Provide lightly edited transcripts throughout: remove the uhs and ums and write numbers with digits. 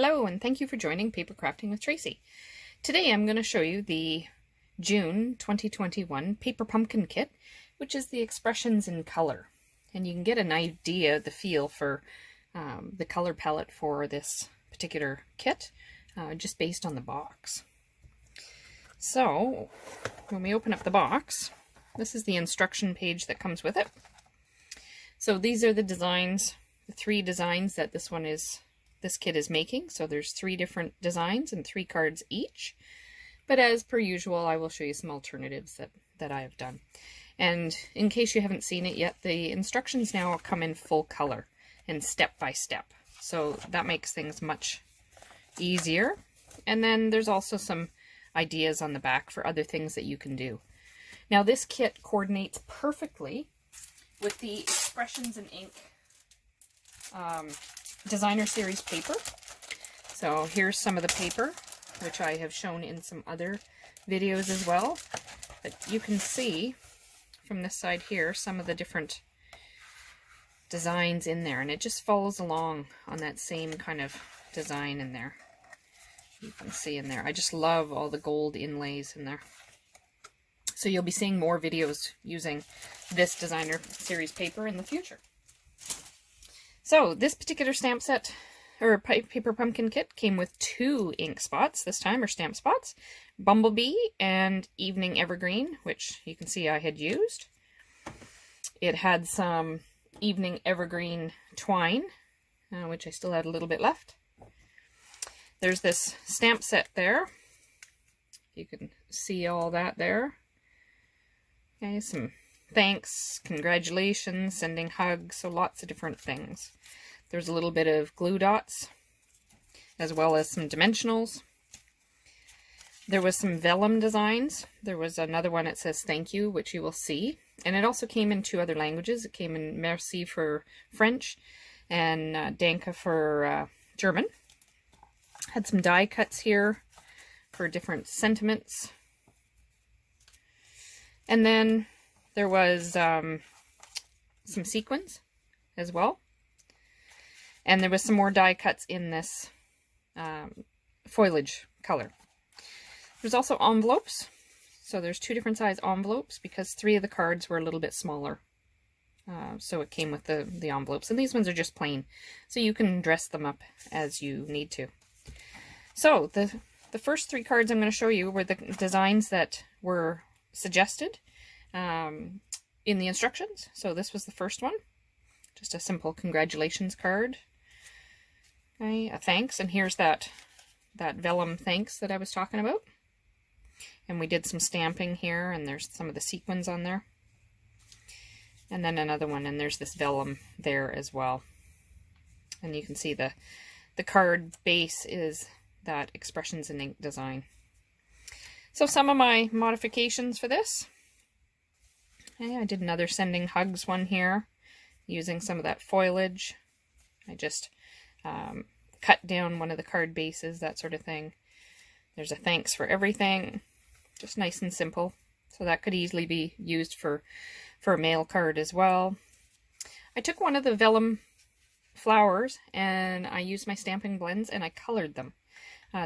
Hello, and thank you for joining Paper Crafting with Tracy. Today I'm going to show you the June 2021 Paper Pumpkin Kit, which is the expressions in color. And you can get an idea, the feel for the color palette for this particular kit, just based on the box. So, when we open up the box, this is the instruction page that comes with it. So these are the designs, the 3 designs that this kit is making. So there's 3 different designs and 3 cards each. But as per usual, I will show you some alternatives that I have done. And in case you haven't seen it yet, the instructions now come in full color and step by step. So that makes things much easier. And then there's also some ideas on the back for other things that you can do. Now this kit coordinates perfectly with the Expressions in Ink Designer Series paper. So here's some of the paper, which I have shown in some other videos as well. But you can see from this side here some of the different designs in there, and it just follows along on that same kind of design in there. You can see in there. I just love all the gold inlays in there. So you'll be seeing more videos using this Designer Series paper in the future. So this particular stamp set, or Paper Pumpkin Kit, came with 2 ink spots this time, or stamp spots. Bumblebee and Evening Evergreen, which you can see I had used. It had some Evening Evergreen twine, which I still had a little bit left. There's this stamp set there. You can see all that there. Okay, some thanks, congratulations, sending hugs, so lots of different things. There's a little bit of glue dots, as well as some dimensionals. There was some vellum designs. There was another one that says thank you, which you will see. And it also came in 2 other languages. It came in Merci for French and Danke for German. Had some die cuts here for different sentiments. And then there was some sequins as well. And there was some more die cuts in this foliage color. There's also envelopes. So there's 2 different size envelopes because 3 of the cards were a little bit smaller. So it came with the envelopes. And these ones are just plain. So you can dress them up as you need to. So the first 3 cards I'm going to show you were the designs that were suggested in the instructions. So this was the first one. Just a simple congratulations card. Okay, a thanks. And here's that vellum thanks that I was talking about. And we did some stamping here, and there's some of the sequins on there. And then another one, and there's this vellum there as well. And you can see the card base is that Expressions in Ink design. So some of my modifications for this. Okay, I did another sending hugs one here, using some of that foliage. I just cut down one of the card bases, that sort of thing. There's a thanks for everything. Just nice and simple. So that could easily be used for a mail card as well. I took one of the vellum flowers and I used my stamping blends and I colored them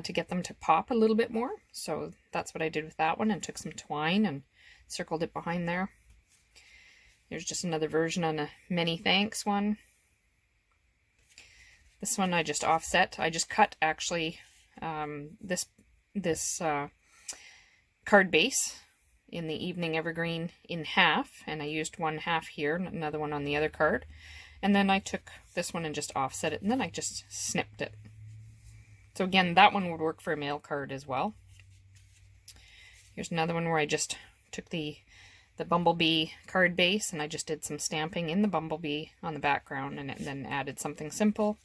to get them to pop a little bit more. So that's what I did with that one, and took some twine and circled it behind there. There's just another version on a many thanks one. This one I just offset. I just cut actually this card base in the Evening Evergreen in half, and I used 1 half here, another one on the other card. And then I took this one and just offset it, and then I just snipped it. So again, that one would work for a mail card as well. Here's another one where I just took the bumblebee card base and I just did some stamping in the bumblebee on the background, and then added something simple.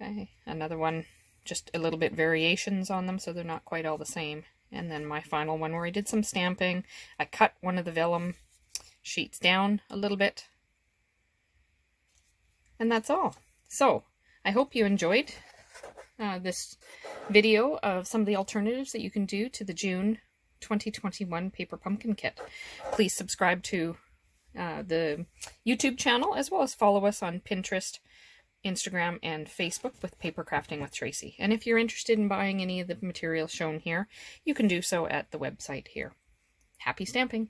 Okay, another one, just a little bit variations on them so they're not quite all the same. And then my final one where I did some stamping. I cut one of the vellum sheets down a little bit. And that's all. So, I hope you enjoyed this video of some of the alternatives that you can do to the June 2021 Paper Pumpkin Kit. Please subscribe to the YouTube channel, as well as follow us on Pinterest, Instagram and Facebook with Paper Crafting with Tracey. And if you're interested in buying any of the materials shown here, you can do so at the website here. Happy stamping!